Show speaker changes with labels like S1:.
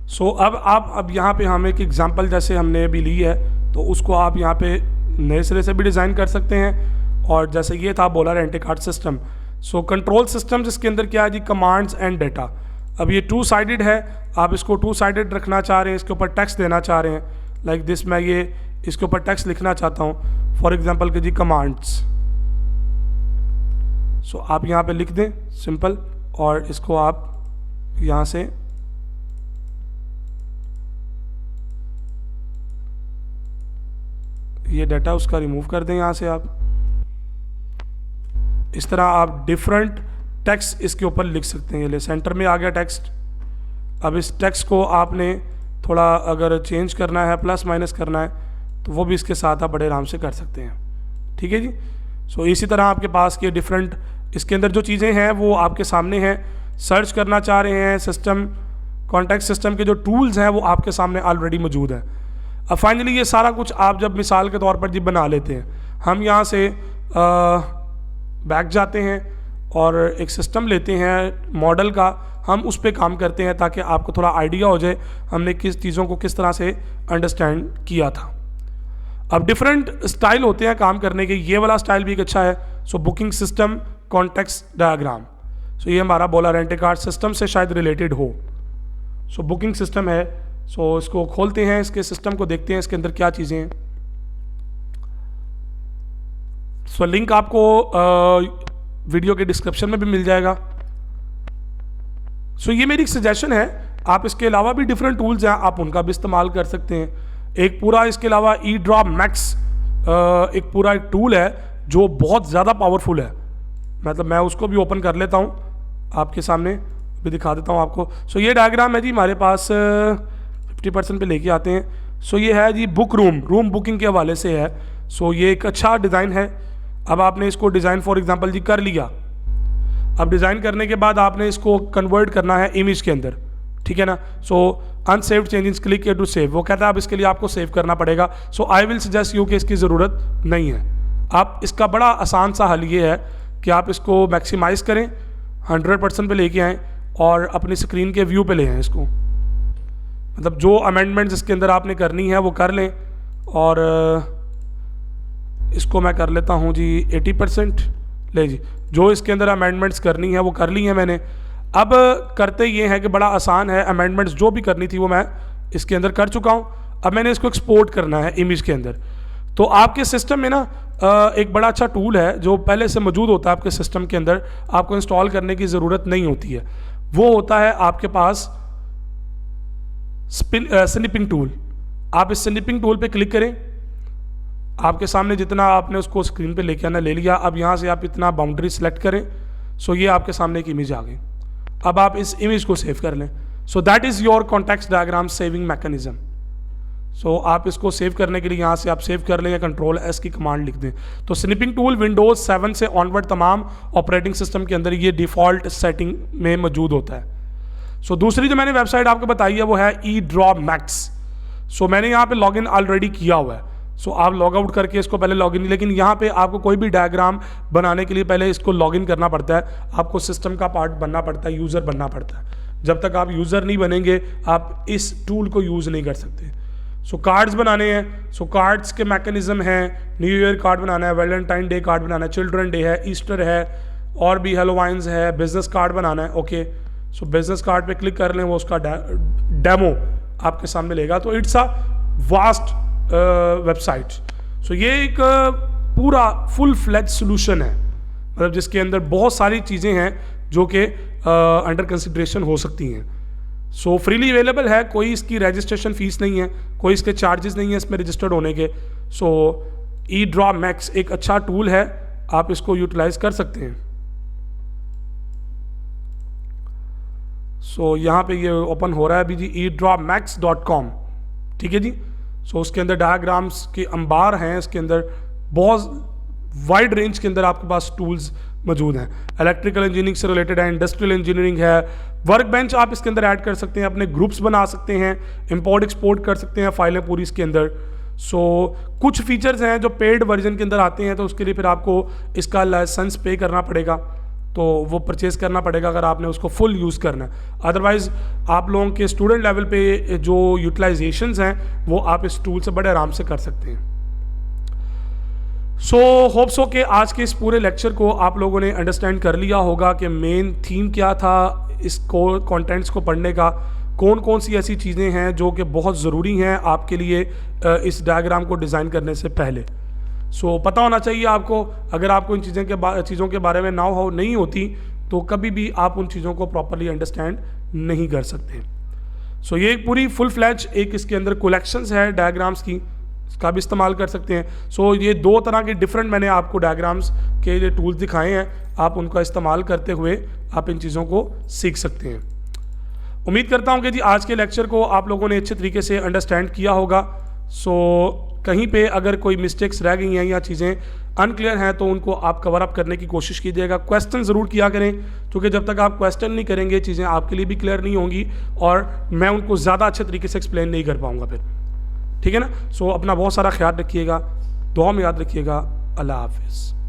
S1: अब यहाँ पे हम एक एग्जांपल जैसे हमने अभी ली है, तो उसको आप यहाँ पे नए सिरे से भी डिज़ाइन कर सकते हैं। और जैसे ये था बोला रेंटे card system. So control system जिसके अंदर क्या है जी, कमांड्स एंड डेटा। अब ये 2 साइडेड है, आप इसको 2 साइडेड रखना चाह रहे हैं, इसके ऊपर टेक्स्ट देना चाह रहे हैं, लाइक दिस। मैं ये इसके ऊपर टेक्स्ट लिखना चाहता हूँ फॉर एग्जांपल कि जी कमांड्स। सो आप यहाँ पे लिख दें सिंपल, और इसको आप यहाँ से ये डाटा उसका रिमूव कर दें यहाँ से। आप इस तरह आप डिफरेंट टेक्स्ट इसके ऊपर लिख सकते हैं। ये ले सेंटर में आ गया टेक्स्ट। अब इस टेक्स्ट को आपने थोड़ा अगर चेंज करना है, प्लस माइनस करना है, तो वो भी इसके साथ आप बड़े आराम से कर सकते हैं। ठीक है जी। सो इसी तरह आपके पास ये डिफरेंट इसके अंदर जो चीज़ें हैं वो आपके सामने हैं। सर्च करना चाह रहे हैं सिस्टम, कॉन्टेक्स्ट सिस्टम के जो टूल्स हैं वो आपके सामने ऑलरेडी मौजूद है। अब फाइनली ये सारा कुछ आप जब मिसाल के तौर पर जी बना लेते हैं, हम यहाँ से बैक जाते हैं और एक सिस्टम लेते हैं मॉडल का, हम उस पर काम करते हैं ताकि आपको थोड़ा आइडिया हो जाए हमने किस चीज़ों को किस तरह से अंडरस्टैंड किया था। अब डिफरेंट स्टाइल होते हैं काम करने के, ये वाला स्टाइल भी एक अच्छा है। सो बुकिंग सिस्टम कॉन्टेक्स्ट डायग्राम, सो ये हमारा बोला रेंटे कार्ड सिस्टम से शायद रिलेटेड हो। सो बुकिंग सिस्टम है। सो इसको खोलते हैं, इसके सिस्टम को देखते हैं इसके अंदर क्या चीज़ें हैं। सो लिंक आपको वीडियो के डिस्क्रिप्शन में भी मिल जाएगा। सो ये मेरी सजेशन है, आप इसके अलावा भी डिफरेंट टूल्स हैं, आप उनका भी इस्तेमाल कर सकते हैं। एक पूरा इसके अलावा ई ड्रॉप मैक्स एक पूरा एक टूल है जो बहुत ज़्यादा पावरफुल है। मतलब मैं उसको भी ओपन कर लेता हूँ, आपके सामने भी दिखा देता हूँ आपको। सो ये डायग्राम है जी हमारे पास 50% पे लेके आते हैं। सो ये है जी बुक रूम बुकिंग के हवाले से है। सो ये एक अच्छा डिज़ाइन है। अब आपने इसको डिज़ाइन फॉर एग्जांपल जी कर लिया। अब डिज़ाइन करने के बाद आपने इसको कन्वर्ट करना है इमेज के अंदर, ठीक है ना। So unsaved changes click to save, वो कहता है अब इसके लिए आपको सेव करना पड़ेगा। सो आई विल सजेस्ट यू कि इसकी ज़रूरत नहीं है। आप इसका बड़ा आसान सा हल ये है कि आप इसको मैक्सिमाइज करें, 100% पे लेके आएँ और अपनी स्क्रीन के व्यू पे ले आएँ इसको। मतलब जो अमेंडमेंट्स इसके अंदर आपने करनी है वो कर लें। और इसको मैं कर लेता हूँ जी 80%। ले जी, जो इसके अंदर अमेंडमेंट्स करनी है वो कर ली है मैंने। अब करते ये है कि बड़ा आसान है, अमेंडमेंट्स जो भी करनी थी वो मैं इसके अंदर कर चुका हूँ। अब मैंने इसको एक्सपोर्ट करना है इमेज के अंदर। तो आपके सिस्टम में ना एक बड़ा अच्छा टूल है जो पहले से मौजूद होता है आपके सिस्टम के अंदर, आपको इंस्टॉल करने की ज़रूरत नहीं होती है। वो होता है आपके पास स्निपिंग टूल। आप इस स्निपिंग टूल पे क्लिक करें, आपके सामने जितना आपने उसको स्क्रीन पे लेके आना ले लिया। अब यहाँ से आप इतना बाउंड्री सेलेक्ट करें। सो ये आपके सामने एक इमेज आ गई। अब आप इस इमेज को सेव कर लें। So that is your context diagram saving mechanism. So आप इसको सेव करने के लिए यहाँ से आप सेव कर लें या Ctrl+S की कमांड लिख दें। तो स्निपिंग टूल विंडोज़ 7 से ऑनवर्ड तमाम ऑपरेटिंग सिस्टम के अंदर ये डिफ़ॉल्ट सेटिंग में मौजूद होता है। सो दूसरी जो मैंने वेबसाइट आपको बताई है वो है ई ड्रॉप मैक्स। सो मैंने यहाँ पे लॉगिन ऑलरेडी किया हुआ है। सो आप लॉग आउट करके इसको पहले लॉगिन, लेकिन यहाँ पे आपको कोई भी डायग्राम बनाने के लिए पहले इसको लॉगिन करना पड़ता है। आपको सिस्टम का पार्ट बनना पड़ता है, यूज़र बनना पड़ता है। जब तक आप यूज़र नहीं बनेंगे आप इस टूल को यूज़ नहीं कर सकते। सो कार्ड्स बनाने हैं। सो कार्ड्स के मैकेनिज्म हैं, न्यू ईयर कार्ड बनाना है, वैलेंटाइन डे कार्ड बनाना है, चिल्ड्रन डे है, ईस्टर है, और भी हेलोवाइंस है, बिजनेस कार्ड बनाना है। ओके, सो बिजनेस कार्ड पे क्लिक कर लें, वो उसका डेमो आपके सामने लेगा। तो इट्स अ वास्ट वेबसाइट। सो ये एक पूरा फुल फ्लेज सोल्यूशन है, मतलब जिसके अंदर बहुत सारी चीज़ें हैं जो कि अंडर कंसिडरेशन हो सकती हैं। सो फ्रीली अवेलेबल है, कोई इसकी रजिस्ट्रेशन फ़ीस नहीं है, कोई इसके चार्जेस नहीं है इसमें रजिस्टर्ड होने के। सो ई ड्रॉप मैक्स एक अच्छा टूल है, आप इसको यूटिलाइज कर सकते हैं। सो यहाँ पे ये ओपन हो रहा है अभी जी edropmax.com, ठीक है जी। सो उसके अंदर डायग्राम्स के अंबार हैं, इसके अंदर बहुत वाइड रेंज के अंदर आपके पास टूल्स मौजूद हैं। इलेक्ट्रिकल इंजीनियरिंग से रिलेटेड है, इंडस्ट्रियल इंजीनियरिंग है, वर्क बेंच आप इसके अंदर ऐड कर सकते हैं, अपने ग्रुप्स बना सकते हैं, इंपोर्ट एक्सपोर्ट कर सकते हैं फाइलें पूरी इसके अंदर। सो कुछ फीचर्स हैं जो पेड वर्जन के अंदर आते हैं, तो उसके लिए फिर आपको इसका लाइसेंस पे करना पड़ेगा। तो वो परचेज़ करना पड़ेगा अगर आपने उसको फुल यूज़ करना है। अदरवाइज़ आप लोगों के स्टूडेंट लेवल पे जो यूटिलाइजेशंस हैं वो आप इस टूल से बड़े आराम से कर सकते हैं। सो होप सो कि आज के इस पूरे लेक्चर को आप लोगों ने अंडरस्टैंड कर लिया होगा कि मेन थीम क्या था इसको कंटेंट्स को पढ़ने का, कौन कौन सी ऐसी चीज़ें हैं जो कि बहुत ज़रूरी हैं आपके लिए इस डायग्राम को डिज़ाइन करने से पहले। सो पता होना चाहिए आपको। अगर आपको इन चीज़ों के बारे में नहीं होती तो कभी भी आप उन चीज़ों को प्रॉपरली अंडरस्टैंड नहीं कर सकते। सो ये एक पूरी फुल फ्लैज एक इसके अंदर कलेक्शंस है डायग्राम्स की, इसका भी इस्तेमाल कर सकते हैं। सो ये दो तरह के डिफरेंट मैंने आपको डायग्राम्स के जो टूल्स दिखाए हैं, आप उनका इस्तेमाल करते हुए आप इन चीज़ों को सीख सकते हैं। उम्मीद करता हूँ कि जी आज के लेक्चर को आप लोगों ने अच्छे तरीके से अंडरस्टैंड किया होगा। सो कहीं पे अगर कोई मिस्टेक्स रह गई हैं या चीज़ें अनक्लियर हैं तो उनको आप कवर अप करने की कोशिश कीजिएगा। क्वेश्चन ज़रूर किया करें, क्योंकि जब तक आप क्वेश्चन नहीं करेंगे चीज़ें आपके लिए भी क्लियर नहीं होंगी और मैं उनको ज़्यादा अच्छे तरीके से एक्सप्लेन नहीं कर पाऊँगा फिर। ठीक है ना। सो अपना बहुत सारा ख्याल रखिएगा, दुआ में याद रखिएगा। अल्लाह हाफिज़।